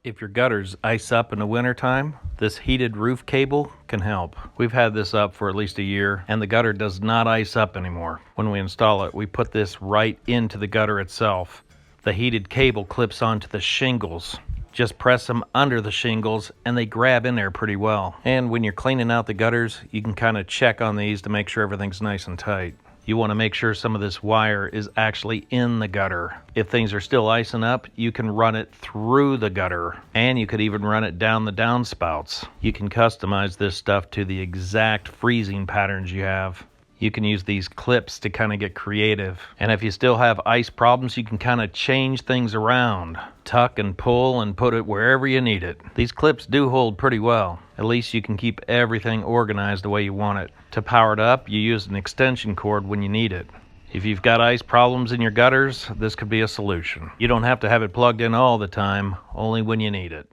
If your gutters ice up in the wintertime, this heated roof cable can help. We've had this up for at least a year, and the gutter does not ice up anymore. When we install it, we put this right into the gutter itself. The heated cable clips onto the shingles. Just press them under the shingles and they grab in there pretty well. And when you're cleaning out the gutters, you can kind of check on these to make sure everything's nice and tight. You want to make sure some of this wire is actually in the gutter. If things are still icing up, you can run it through the gutter, and you could even run it down the downspouts. You can customize this stuff to the exact freezing patterns you have. You can use these clips to kind of get creative. And if you still have ice problems, you can kind of change things around. Tuck and pull and put it wherever you need it. These clips do hold pretty well. At least you can keep everything organized the way you want it. To power it up, you use an extension cord when you need it. If you've got ice problems in your gutters, this could be a solution. You don't have to have it plugged in all the time, only when you need it.